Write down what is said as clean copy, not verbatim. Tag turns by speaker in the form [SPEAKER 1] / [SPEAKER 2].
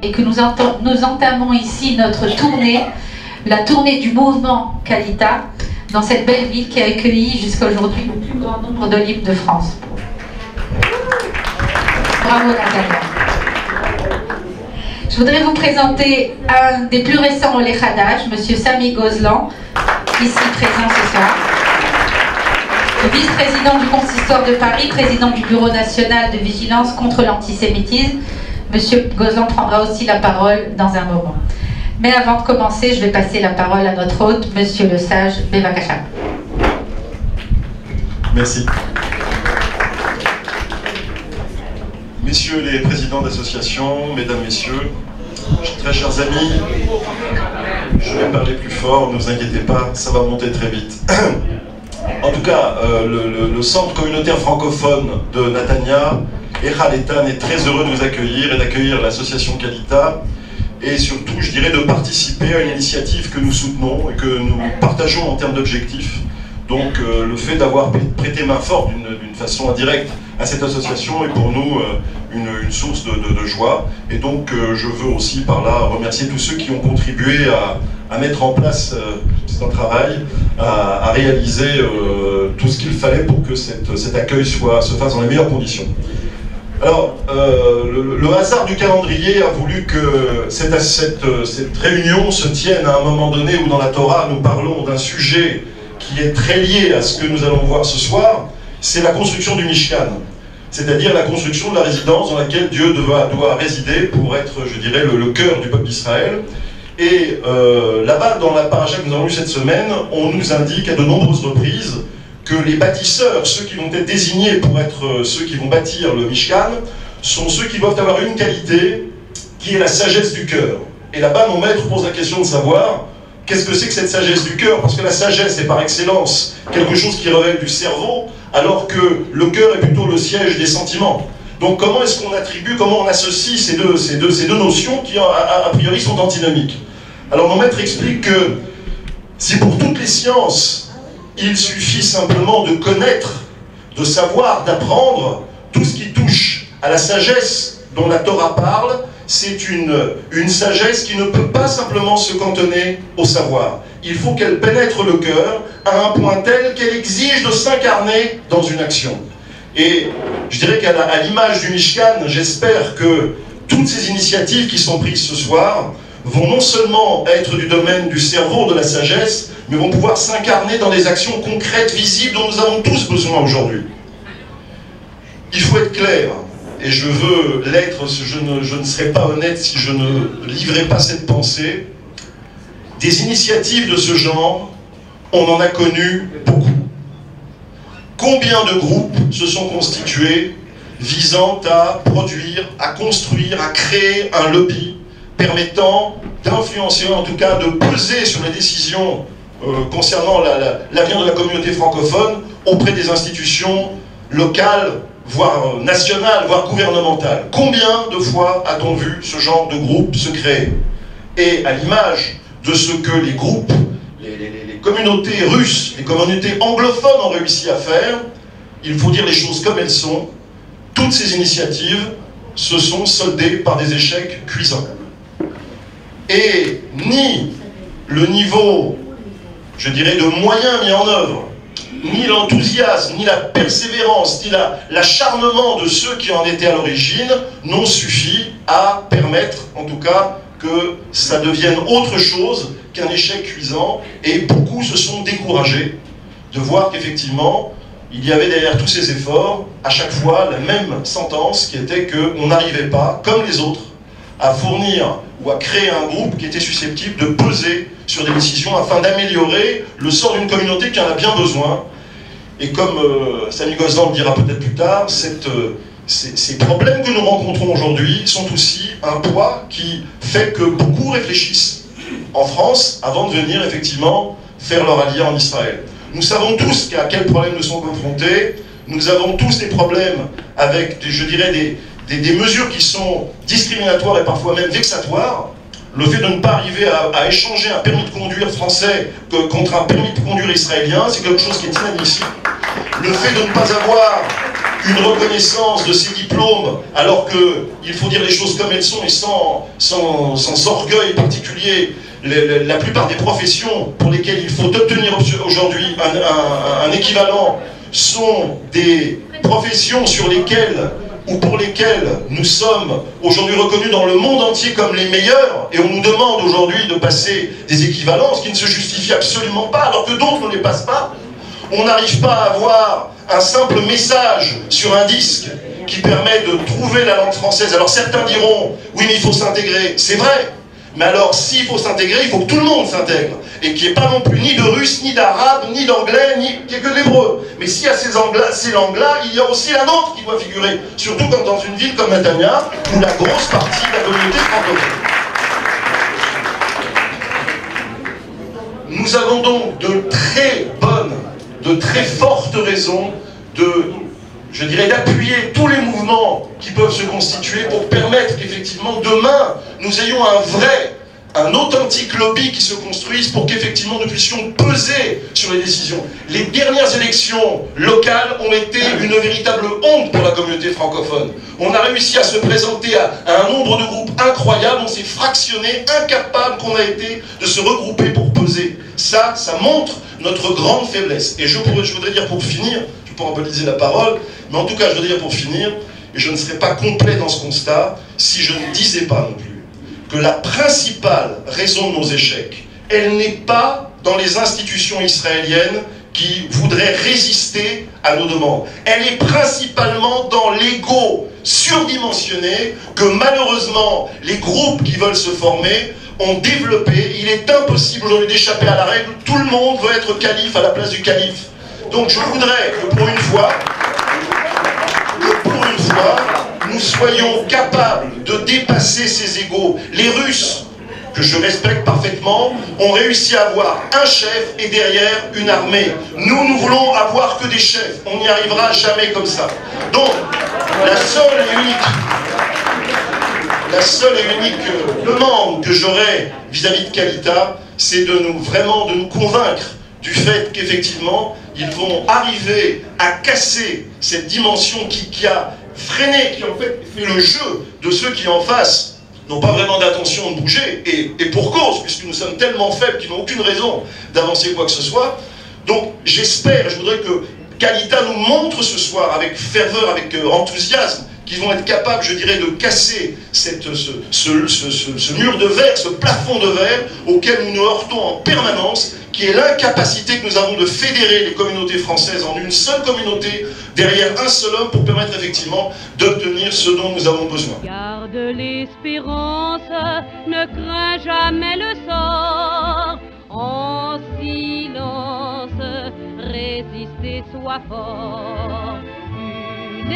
[SPEAKER 1] et que nous entamons ici notre tournée, la tournée du mouvement Kalita, dans cette belle ville qui a accueilli jusqu'à aujourd'hui le plus grand nombre de livres de France. Bravo Nathalie. Je voudrais vous présenter un des plus récents Olé Khadaj, M. Sami Gozlan, ici présent ce soir. Vice-président du Consistoire de Paris, président du Bureau national de vigilance contre l'antisémitisme. M. Gozlan prendra aussi la parole dans un moment. Mais avant de commencer, je vais passer la parole à notre hôte, M. Le Sage Bevakasha.
[SPEAKER 2] Merci. Messieurs les présidents d'associations, mesdames, messieurs, très chers amis, je vais parler plus fort, ne vous inquiétez pas, ça va monter très vite. En tout cas, le centre communautaire francophone de Natania, Echad Eitan, est très heureux de vous accueillir et d'accueillir l'association Kalita, et surtout, je dirais, de participer à une initiative que nous soutenons et que nous partageons en termes d'objectifs. Donc, le fait d'avoir prêté main forte d'une façon indirecte à cette association est pour nous une source de joie. Et donc, je veux aussi par là remercier tous ceux qui ont contribué à mettre en place c'est un travail, à réaliser tout ce qu'il fallait pour que cet accueil se fasse dans les meilleures conditions. Alors, le hasard du calendrier a voulu que cette réunion se tienne à un moment donné où dans la Torah nous parlons d'un sujet qui est très lié à ce que nous allons voir ce soir, c'est la construction du Mishkan, c'est-à-dire la construction de la résidence dans laquelle Dieu doit résider pour être, je dirais, le cœur du peuple d'Israël. Et là-bas, dans la paracha que nous avons lue cette semaine, on nous indique à de nombreuses reprises que les bâtisseurs, ceux qui vont être désignés pour être ceux qui vont bâtir le Mishkan, sont ceux qui doivent avoir une qualité qui est la sagesse du cœur. Et là-bas, mon maître pose la question de savoir qu'est-ce que c'est que cette sagesse du cœur, parce que la sagesse est par excellence quelque chose qui relève du cerveau, alors que le cœur est plutôt le siège des sentiments. Donc comment est-ce qu'on attribue, comment on associe ces deux notions qui a priori sont antinomiques? Alors mon maître explique que si pour toutes les sciences, il suffit simplement de connaître, de savoir, d'apprendre, tout ce qui touche à la sagesse dont la Torah parle, c'est une sagesse qui ne peut pas simplement se cantonner au savoir. Il faut qu'elle pénètre le cœur à un point tel qu'elle exige de s'incarner dans une action. Et je dirais qu'à l'image du Mishkan, j'espère que toutes ces initiatives qui sont prises ce soir vont non seulement être du domaine du cerveau, de la sagesse, mais vont pouvoir s'incarner dans des actions concrètes, visibles, dont nous avons tous besoin aujourd'hui. Il faut être clair, et je veux l'être, je ne serai pas honnête si je ne livrais pas cette pensée. Des initiatives de ce genre, on en a connu beaucoup. Combien de groupes se sont constitués visant à produire, à construire, à créer un lobby permettant d'influencer, en tout cas de peser sur les décisions concernant l'avenir de la communauté francophone auprès des institutions locales, voire nationales, voire gouvernementales. Combien de fois a-t-on vu ce genre de groupe se créer? Et à l'image de ce que les groupes, les communautés russes, les communautés anglophones ont réussi à faire, il faut dire les choses comme elles sont, toutes ces initiatives se sont soldées par des échecs cuisants. Et ni le niveau, je dirais, de moyens mis en œuvre, ni l'enthousiasme, ni la persévérance, ni l'acharnement de ceux qui en étaient à l'origine n'ont suffi à permettre, en tout cas, que ça devienne autre chose qu'un échec cuisant, et beaucoup se sont découragés de voir qu'effectivement, il y avait derrière tous ces efforts, à chaque fois, la même sentence qui était qu'on n'arrivait pas, comme les autres, à fournir ou à créer un groupe qui était susceptible de peser sur des décisions afin d'améliorer le sort d'une communauté qui en a bien besoin. Et comme Sami Gozlan le dira peut-être plus tard, ces problèmes que nous rencontrons aujourd'hui sont aussi un poids qui fait que beaucoup réfléchissent en France avant de venir effectivement faire leur allié en Israël. Nous savons tous à quels problèmes nous sommes confrontés, nous avons tous des problèmes avec, je dirais, des mesures qui sont discriminatoires et parfois même vexatoires. Le fait de ne pas arriver à échanger un permis de conduire français contre un permis de conduire israélien, c'est quelque chose qui est inadmissible. Le fait de ne pas avoir une reconnaissance de ses diplômes, alors qu'il faut dire les choses comme elles sont et sans orgueil particulier. La plupart des professions pour lesquelles il faut obtenir aujourd'hui un équivalent sont des professions sur lesquelles ou pour lesquelles nous sommes aujourd'hui reconnus dans le monde entier comme les meilleurs, et on nous demande aujourd'hui de passer des équivalences qui ne se justifient absolument pas, alors que d'autres ne les passent pas. On n'arrive pas à avoir un simple message sur un disque qui permet de trouver la langue française. Alors certains diront, oui mais il faut s'intégrer, c'est vrai. Mais alors, s'il faut s'intégrer, il faut que tout le monde s'intègre. Et qu'il n'y ait pas non plus ni de russe, ni d'arabe, ni d'anglais, qu'il n'y ait que de l'hébreu. Mais s'il y a ces langues-là, il y a aussi la nôtre qui doit figurer. Surtout quand dans une ville comme Netanya, où la grosse partie de la communauté francophone. Nous avons donc de très bonnes, de très fortes raisons je dirais, d'appuyer tous les mouvements qui peuvent se constituer pour permettre qu'effectivement demain nous ayons un authentique lobby qui se construise pour qu'effectivement nous puissions peser sur les décisions. Les dernières élections locales ont été une véritable honte pour la communauté francophone. On a réussi à se présenter à un nombre de groupes incroyable, on s'est fractionné, incapable qu'on a été de se regrouper pour peser. Ça montre notre grande faiblesse. Et je voudrais dire pour finir, pour mobiliser la parole, mais en tout cas je veux dire pour finir, et je ne serais pas complet dans ce constat si je ne disais pas non plus que la principale raison de nos échecs, elle n'est pas dans les institutions israéliennes qui voudraient résister à nos demandes. Elle est principalement dans l'ego surdimensionné que malheureusement les groupes qui veulent se former ont développé. Il est impossible aujourd'hui d'échapper à la règle, tout le monde veut être calife à la place du calife. Donc je voudrais que pour une fois, nous soyons capables de dépasser ces égos. Les Russes, que je respecte parfaitement, ont réussi à avoir un chef et derrière une armée. Nous voulons avoir que des chefs. On n'y arrivera jamais comme ça. Donc, la seule et unique demande que j'aurais vis-à-vis de Kalita, c'est vraiment de nous convaincre du fait qu'effectivement, ils vont arriver à casser cette dimension qui a freiné, qui en fait le jeu de ceux qui en face n'ont pas vraiment d'intention de bouger, et pour cause, puisque nous sommes tellement faibles qu'ils n'ont aucune raison d'avancer quoi que ce soit. Donc j'espère, je voudrais que Kalita nous montre ce soir avec ferveur, avec enthousiasme, qu'ils vont être capables, je dirais, de casser ce mur de verre, ce plafond de verre auquel nous nous heurtons en permanence, qui est l'incapacité que nous avons de fédérer les communautés françaises en une seule communauté, derrière un seul homme, pour permettre effectivement d'obtenir ce dont nous avons besoin.
[SPEAKER 3] Garde l'espérance, ne crains jamais le sort, en silence, résister, sois fort. Une